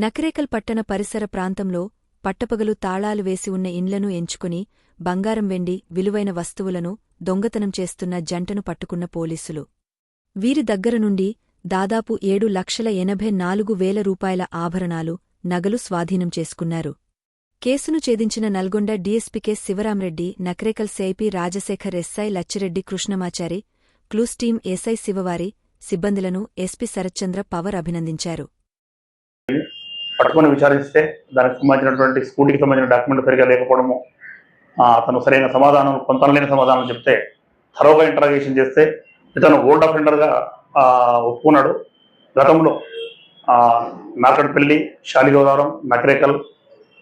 నకరేకల్ పట్టణ పరిసర ప్రాంతంలో పట్టపగలు తాళాలు వేసి ఉన్న ఇండ్లను ఎంచుకుని బంగారం వెండి విలువైన వస్తువులను దొంగతనం చేస్తున్న జంటను పట్టుకున్న పోలీసులు. వీరి దగ్గరనుండి దాదాపు 7,84,000 రూపాయల ఆభరణాలు, నగలు స్వాధీనం చేసుకున్నారు. కేసును ఛేదించిన Nalgonda DSP K. Shivaramreddy, Nakrekal CIP Rajasekhar, SI Lachireddy Krishnamachari, clues team SI Sivavari, సిబ్బందులను ఎస్పీ శరత్చంద్ర పవర్ అభినందించారు. పట్టుకొని విచారిస్తే దానికి సంబంధించినటువంటి స్కూటీకి సంబంధించిన డాక్యుమెంట్ సరిగా లేకపోవడము, అతను సరైన సమాధానం కొంతలేని సమాధానం చెప్తే థరోగా ఇంటరాగేషన్ చేస్తే ఇతను ఓల్డ్ అఫెండర్గా ఒప్పుకున్నాడు. గతంలో నాకడపల్లి, శాలిగోదావరం, నకరేకల్,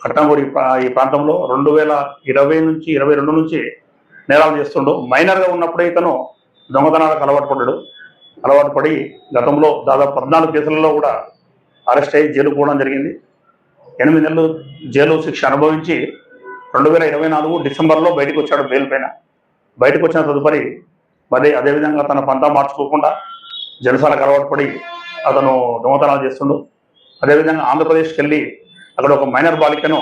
కట్టంగూడి ఈ ప్రాంతంలో 2020 నుంచి 2022 నుంచి నేరాలు చేస్తుండు. మైనర్గా ఉన్నప్పుడే ఇతను దొంగతనాలకు అలవాటు పడి గతంలో దాదాపు 14 కేసులలో కూడా అరెస్ట్ అయ్యి జైలు పోవడం జరిగింది. 8 నెలలు జైలు శిక్ష అనుభవించి 2024 డిసెంబర్లో బయటకు వచ్చాడు బెయిల్ పైన. బయటకు వచ్చిన తదుపరి అదేవిధంగా తన పంతా మార్చుకోకుండా జలసాలకు అలవాటు పడి అతను దొంగతనాలు చేస్తుండు. అదేవిధంగా ఆంధ్రప్రదేశ్కి వెళ్ళి అక్కడ ఒక మైనర్ బాలికను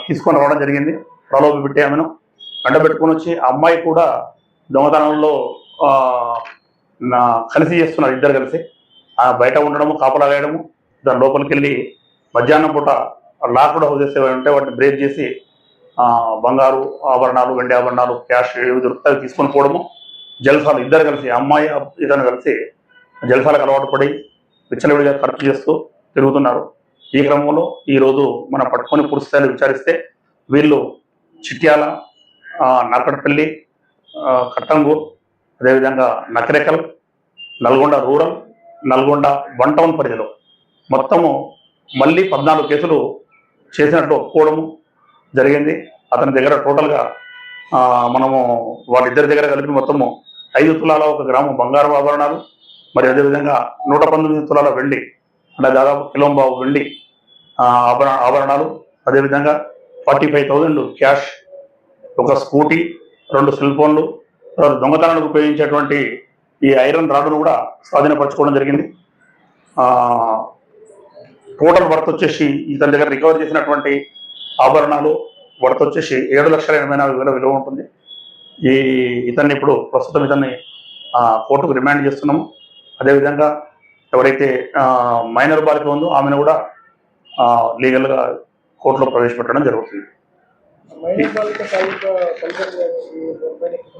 తీసుకొని రావడం జరిగింది. ప్రలోభ పెట్టి ఆమెను వెంటబెట్టుకుని వచ్చి ఆ అమ్మాయి కూడా దొంగతనంలో కలిసి చేస్తున్నారు. ఇద్దరు కలిసి బయట ఉండడము, కాపలా వేయడము, దాని లోపలికి వెళ్ళి మధ్యాహ్నం పూట లాక్డ్ హౌసెస్ ఏవైనా ఉంటే వాటిని బ్రేక్ చేసి బంగారు ఆభరణాలు, వెండి ఆభరణాలు, క్యాష్ ఏవి దొరుకుతాయి తీసుకొని పోవడము. జల్సాలు ఇద్దరు కలిసి, అమ్మాయి ఇతను కలిసి జల్సాలకు అలవాటు పడి విచ్చలవిడిగా ఖర్చు చేస్తూ తిరుగుతున్నారు. ఈ క్రమంలో ఈరోజు మనం పట్టుకొని పూర్తి స్థాయిలో విచారిస్తే వీళ్ళు చిట్యాల, నార్కట్పల్లి, కట్టంగూర్, అదేవిధంగా నకరేకల్, నల్గొండ రూరల్, నల్గొండ 1 టౌన్ పరిధిలో మొత్తము మళ్ళీ 14 కేసులు చేసినట్లు ఒప్పుకోవడము జరిగింది. అతని దగ్గర టోటల్గా మనము వాళ్ళిద్దరి దగ్గర కలిపి మొత్తము 5 తులాల 1 గ్రాము బంగారు ఆభరణాలు, మరి అదేవిధంగా 119 తులాల వెండి, అంటే దాదాపు కిలోంబావు వెండి ఆభరణాలు, అదేవిధంగా 45,000 క్యాష్, ఒక స్కూటీ, 2 సెల్ ఫోన్లు, దొంగతనానికి ఉపయోగించేటువంటి ఈ ఐరన్ రాడ్ను కూడా స్వాధీనపరచుకోవడం జరిగింది. టోటల్ వర్త్ వచ్చేసి ఇతని దగ్గర రికవర్ చేసినటువంటి ఆభరణాలు వర్త్ వచ్చేసి 7,84,000 విలువ ఉంటుంది. ఇతన్ని ఇప్పుడు ప్రస్తుతం ఇతన్ని కోర్టుకు రిమాండ్ చేస్తున్నాము. అదేవిధంగా ఎవరైతే మైనర్ బాలిక ఉందో ఆమెను కూడా లీగల్గా కోర్టులో ప్రవేశపెట్టడం జరుగుతుంది.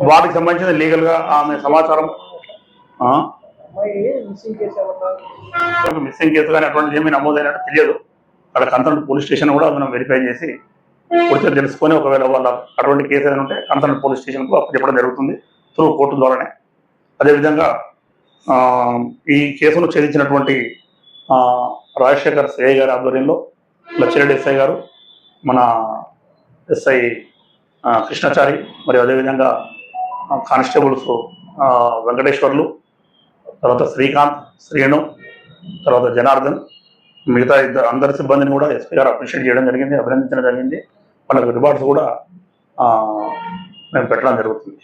వాటికి సంబంధించిన లీగల్గా ఆమె సమాచారం మిస్సింగ్ కేసు కానీ అటువంటి ఏమీ నమోదైనట్టు తెలియదు. అక్కడ కన్సర్న్ పోలీస్ స్టేషన్ కూడా మనం వెరిఫై చేసి పూర్తిగా తెలుసుకొని ఒకవేళ వాళ్ళ అటువంటి కేసు ఏదైనా ఉంటే కన్సర్న్ పోలీస్ స్టేషన్కు అప్పచెప్పడం జరుగుతుంది త్రూ కోర్టు ద్వారానే. అదేవిధంగా ఈ కేసును ఛేదించినటువంటి రాజశేఖర్ సిఐ గారి ఆధ్వర్యంలో లచ్చిరెడ్డి ఎస్ఐ గారు, మన ఎస్ఐ కృష్ణచారి, మరియు అదేవిధంగా కానిస్టేబుల్స్ వెంకటేశ్వర్లు, తర్వాత శ్రీకాంత్, శ్రీను, తర్వాత జనార్దన్, మిగతా అందరి సిబ్బందిని కూడా ఎస్పీ గారు అప్రిషియేట్ చేయడం జరిగింది, అభినందించడం జరిగింది. వాళ్ళకి రివార్డ్స్ కూడా మేము పెట్టడం జరుగుతుంది.